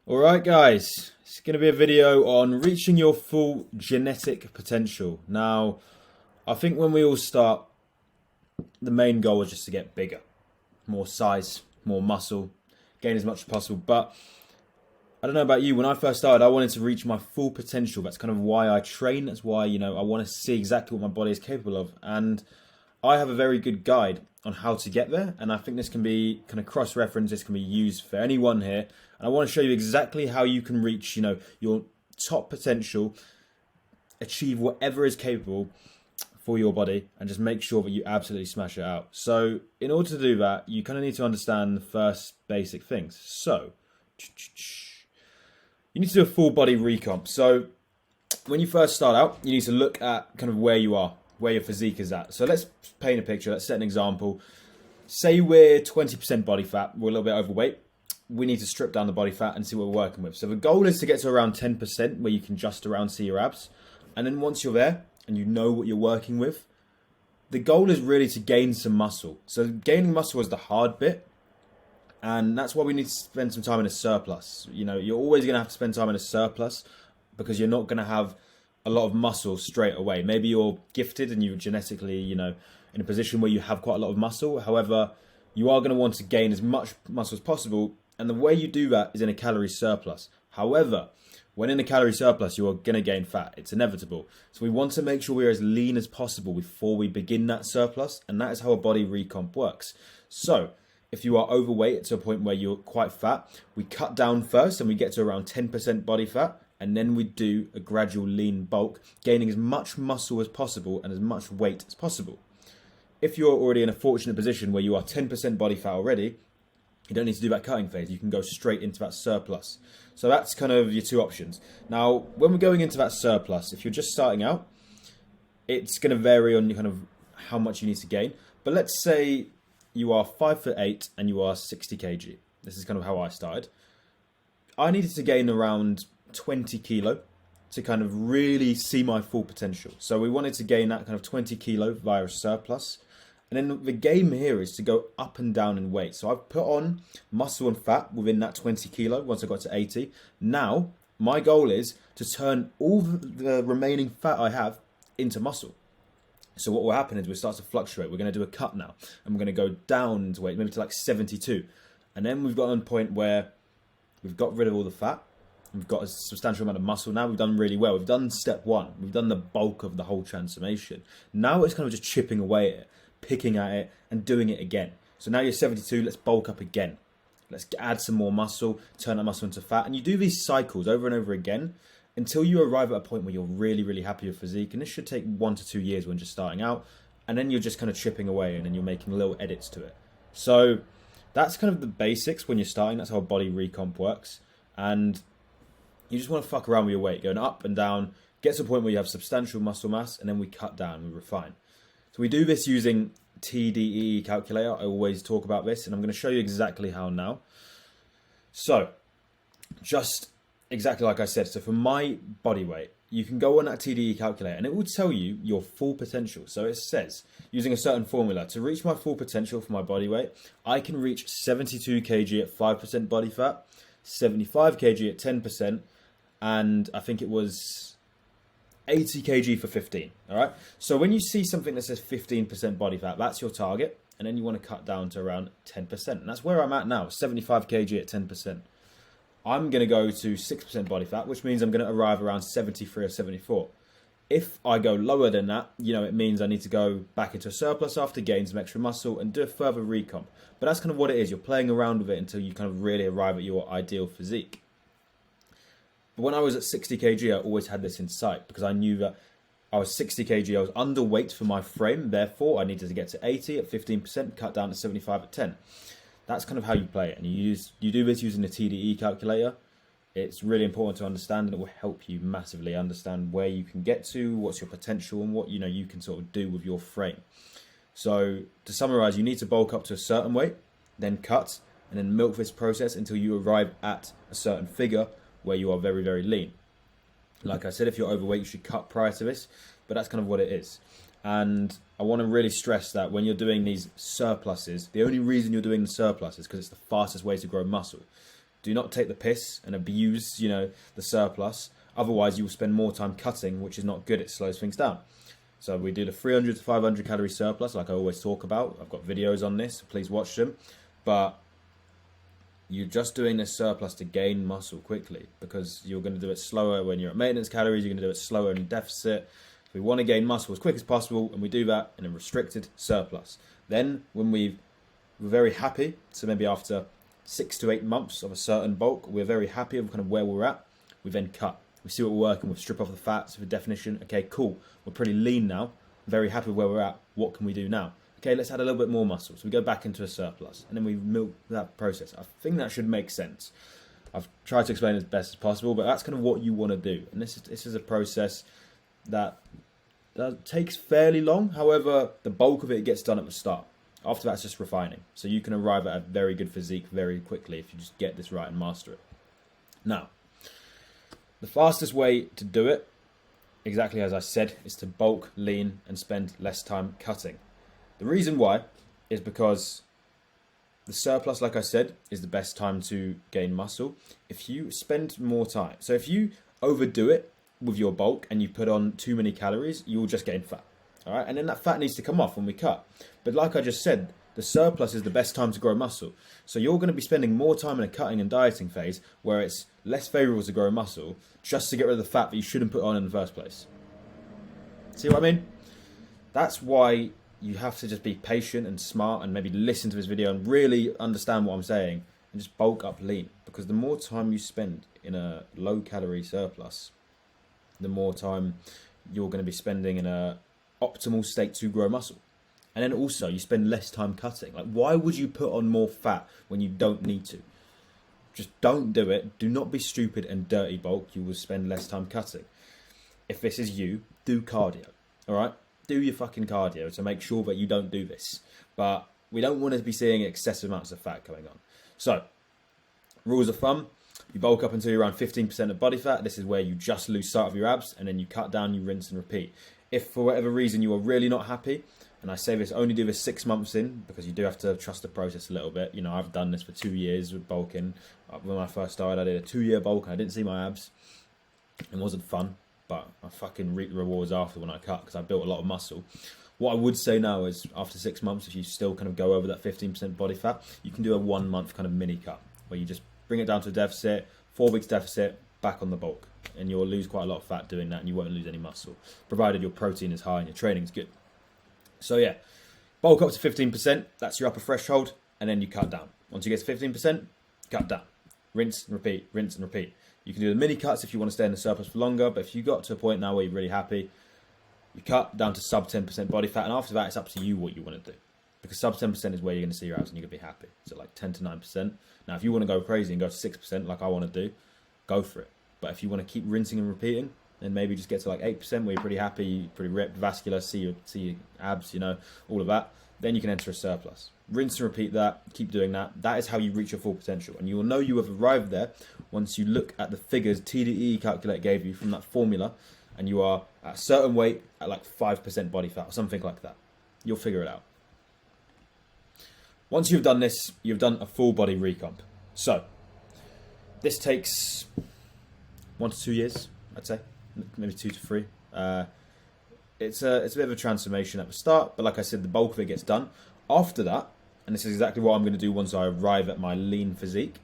Alright guys, it's going to be a video on reaching your full genetic potential. Now, I think when we all start, the main goal is just to get bigger. More size, more muscle, gain as much as possible. But I don't know about you, when I first started, I wanted to reach my full potential. That's kind of why I train. That's why, I want to see exactly what my body is capable of. And I have a very good guide on how to get there, and I think this can be kind of cross-reference. This can be used for anyone here, and I want to show you exactly how you can reach, your top potential, achieve whatever is capable for your body, and just make sure that you absolutely smash it out. So, in order to do that, you kind of need to understand the first basic things. So, you need to do a full body recomp. So, when you first start out, you need to look at kind of where you are, where your physique is at. So let's paint a picture. Let's set an example. Say we're 20% body fat. We're a little bit overweight. We need to strip down the body fat and see what we're working with. So the goal is to get to around 10%, where you can just around see your abs. And then once you're there and you know what you're working with, the goal is really to gain some muscle. So gaining muscle is the hard bit. And that's why we need to spend some time in a surplus. You're always going to have to spend time in a surplus because you're not going to have a lot of muscle straight away. Maybe you're gifted and you're genetically, in a position where you have quite a lot of muscle. However, you are going to want to gain as much muscle as possible. And the way you do that is in a calorie surplus. However, when in a calorie surplus, you are going to gain fat. It's inevitable. So we want to make sure we're as lean as possible before we begin that surplus. And that is how a body recomp works. So if you are overweight to a point where you're quite fat, we cut down first and we get to around 10% body fat. And then we do a gradual lean bulk, gaining as much muscle as possible and as much weight as possible. If you're already in a fortunate position where you are 10% body fat already, you don't need to do that cutting phase. You can go straight into that surplus. So that's kind of your two options. Now, when we're going into that surplus, if you're just starting out, it's going to vary on kind of how much you need to gain. But let's say you are 5'8" and you are 60 kg. This is kind of how I started. I needed to gain around 20 kilo to kind of really see my full potential. So we wanted to gain that kind of 20 kilo via a surplus. And then the game here is to go up and down in weight. So I've put on muscle and fat within that 20 kilo once I got to 80. Now, my goal is to turn all the remaining fat I have into muscle. So what will happen is we'll start to fluctuate. We're going to do a cut now. And we're going to go down into weight, maybe to like 72. And then we've got on a point where we've got rid of all the fat. We've got a substantial amount of muscle now. We've done really well. We've done step one. We've done the bulk of the whole transformation. Now it's kind of just chipping away at it, picking at it, and doing it again. So now you're 72. Let's bulk up again. Let's add some more muscle, turn that muscle into fat. And you do these cycles over and over again until you arrive at a point where you're really, really happy with physique. And this should take 1 to 2 years when just starting out. And then you're just kind of chipping away and then you're making little edits to it. So that's kind of the basics when you're starting. That's how a body recomp works. And you just want to fuck around with your weight, going up and down, get to a point where you have substantial muscle mass, and then we cut down, we refine. So we do this using TDEE calculator. I always talk about this, and I'm going to show you exactly how now. So, just exactly like I said, so for my body weight, you can go on that TDEE calculator, and it will tell you your full potential. So it says, using a certain formula, to reach my full potential for my body weight, I can reach 72 kg at 5% body fat, 75 kg at 10%, and I think it was 80 kg for 15, all right? So when you see something that says 15% body fat, that's your target, and then you want to cut down to around 10%. And that's where I'm at now, 75 kg at 10%. I'm going to go to 6% body fat, which means I'm going to arrive around 73 or 74. If I go lower than that, it means I need to go back into a surplus after, gain some extra muscle, and do a further recomp. But that's kind of what it is. You're playing around with it until you kind of really arrive at your ideal physique. But when I was at 60 kg, I always had this in sight because I knew that I was 60 kg, I was underweight for my frame, therefore I needed to get to 80 at 15%, cut down to 75 at 10. That's kind of how you play it, and you do this using the TDE calculator. It's really important to understand, and it will help you massively understand where you can get to, what's your potential, and what you can sort of do with your frame. So to summarize, you need to bulk up to a certain weight, then cut, and then milk this process until you arrive at a certain figure where you are very, very lean. Like I said, if you're overweight, you should cut prior to this, but that's kind of what it is. And I want to really stress that when you're doing these surpluses, the only reason you're doing the surplus is because it's the fastest way to grow muscle. Do not take the piss and abuse, the surplus. Otherwise, you will spend more time cutting, which is not good. It slows things down. So we do the 300 to 500 calorie surplus, like I always talk about. I've got videos on this, so please watch them. But you're just doing this surplus to gain muscle quickly, because you're going to do it slower when you're at maintenance calories. You're going to do it slower in deficit. We want to gain muscle as quick as possible, and we do that in a restricted surplus. Then, when we're very happy, so maybe after 6 to 8 months of a certain bulk, we're very happy with kind of where we're at, we then cut. We see what we're working with, strip off the fats for definition. Okay, cool. We're pretty lean now. Very happy with where we're at. What can we do now? Okay, let's add a little bit more muscle. So we go back into a surplus, and then we milk that process. I think that should make sense. I've tried to explain it as best as possible, but that's kind of what you want to do. And this is a process that takes fairly long. However, the bulk of it gets done at the start. After that, it's just refining. So you can arrive at a very good physique very quickly if you just get this right and master it. Now, the fastest way to do it, exactly as I said, is to bulk, lean, and spend less time cutting. The reason why is because the surplus, like I said, is the best time to gain muscle. If you spend more time, so if you overdo it with your bulk and you put on too many calories, you will just gain fat. All right, and then that fat needs to come off when we cut. But like I just said, the surplus is the best time to grow muscle. So you're going to be spending more time in a cutting and dieting phase where it's less favorable to grow muscle just to get rid of the fat that you shouldn't put on in the first place. See what I mean? That's why you have to just be patient and smart and maybe listen to this video and really understand what I'm saying and just bulk up lean. Because the more time you spend in a low calorie surplus, the more time you're going to be spending in a optimal state to grow muscle. And then also you spend less time cutting. Like, why would you put on more fat when you don't need to? Just don't do it. Do not be stupid and dirty bulk. You will spend less time cutting. If this is you, do cardio. All right? Do your fucking cardio to make sure that you don't do this. But we don't want to be seeing excessive amounts of fat going on. So, rules of thumb. You bulk up until you're around 15% of body fat. This is where you just lose sight of your abs, and then you cut down, you rinse and repeat. If for whatever reason you are really not happy, and I say this, only do this 6 months in, because you do have to trust the process a little bit. I've done this for 2 years with bulking. When I first started, I did a 2-year bulk, and I didn't see my abs. It wasn't fun, but I fucking reaped the rewards after when I cut, because I built a lot of muscle. What I would say now is, after 6 months, if you still kind of go over that 15% body fat, you can do a 1 month kind of mini cut, where you just bring it down to a deficit, 4 weeks deficit, back on the bulk. And you'll lose quite a lot of fat doing that, and you won't lose any muscle, provided your protein is high and your training is good. So yeah, bulk up to 15%, that's your upper threshold, and then you cut down. Once you get to 15%, cut down. Rinse and repeat, rinse and repeat. You can do the mini cuts if you want to stay in the surplus for longer, but if you got to a point now where you're really happy, you cut down to sub 10% body fat, and after that, it's up to you what you want to do. Because sub 10% is where you're going to see your abs and you're going to be happy. So like 10 to 9%. Now, if you want to go crazy and go to 6% like I want to do, go for it. But if you want to keep rinsing and repeating, then maybe just get to like 8% where you're pretty happy, pretty ripped, vascular, see your abs, all of that. Then you can enter a surplus. Rinse and repeat that, keep doing that. That is how you reach your full potential. And you will know you have arrived there once you look at the figures TDE calculator gave you from that formula, and you are at a certain weight at like 5% body fat or something like that. You'll figure it out. Once you've done this, you've done a full body recomp. So, this takes 1 to 2 years, I'd say. Maybe 2 to 3. It's a bit of a transformation at the start, but like I said, the bulk of it gets done. After that, and this is exactly what I'm going to do once I arrive at my lean physique,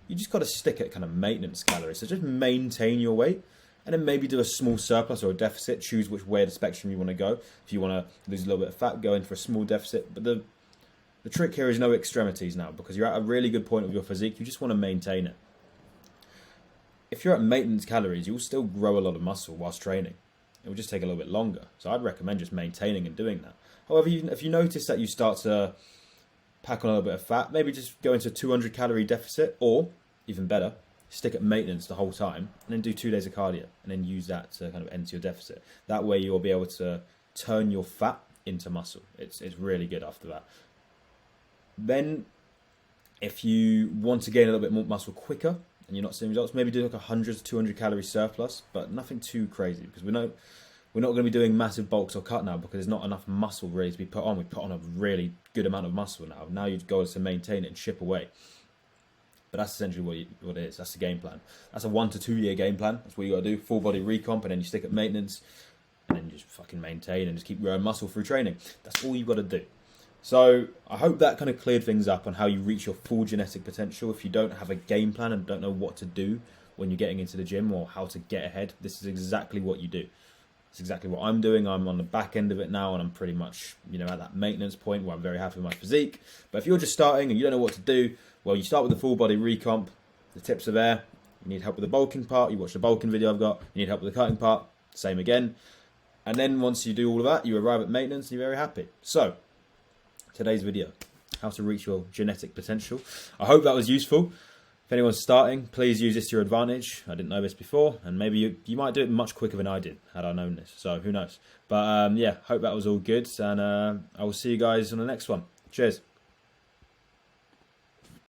you just got to stick at kind of maintenance calories. So just maintain your weight, and then maybe do a small surplus or a deficit. Choose which way of the spectrum you want to go. If you want to lose a little bit of fat, go in for a small deficit. But the trick here is no extremities now, because you're at a really good point of your physique. You just want to maintain it. If you're at maintenance calories, you'll still grow a lot of muscle whilst training. It will just take a little bit longer. So I'd recommend just maintaining and doing that. However, if you notice that you start to pack on a little bit of fat, maybe just go into a 200 calorie deficit, or even better, stick at maintenance the whole time and then do 2 days of cardio and then use that to kind of enter your deficit. That way you'll be able to turn your fat into muscle. It's really good after that. Then if you want to gain a little bit more muscle quicker and you're not seeing results, maybe do like 100 to 200 calorie surplus, but nothing too crazy, because we're not going to be doing massive bulks or cut now, because there's not enough muscle really to be put on. We put on a really good amount of muscle now. Now you go to maintain it and chip away. But that's essentially what it is. That's the game plan. That's a 1 to 2 year game plan. That's what you got to do. Full body recomp, and then you stick at maintenance, and then you just fucking maintain and just keep growing muscle through training. That's all you've got to do. So I hope that kind of cleared things up on how you reach your full genetic potential. If you don't have a game plan and don't know what to do when you're getting into the gym or how to get ahead, this is exactly what you do. It's exactly what I'm doing. I'm on the back end of it now, and I'm pretty much, at that maintenance point where I'm very happy with my physique. But if you're just starting and you don't know what to do, well, you start with the full body recomp. The tips are there. You need help with the bulking part, you watch the bulking video I've got. You need help with the cutting part, same again. And then once you do all of that, you arrive at maintenance and you're very happy. So, today's video, how to reach your genetic potential. I hope that was useful. If anyone's starting, please use this to your advantage. I didn't know this before, and maybe you might do it much quicker than I did had I known this. So who knows? But yeah, hope that was all good, and I will see you guys on the next one. Cheers.